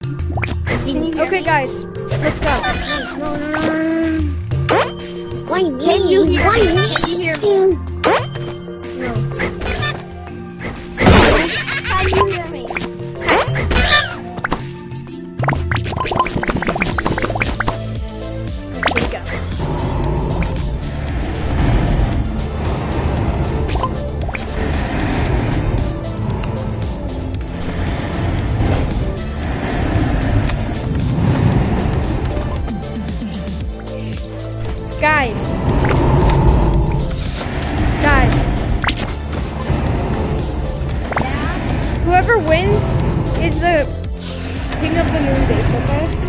Okay, guys, let's go. No. Why me? Can you hear Why me? me? Can you hear me? No. Can you hear me? Here we go. Guys. Whoever wins is the king of the moon base, okay?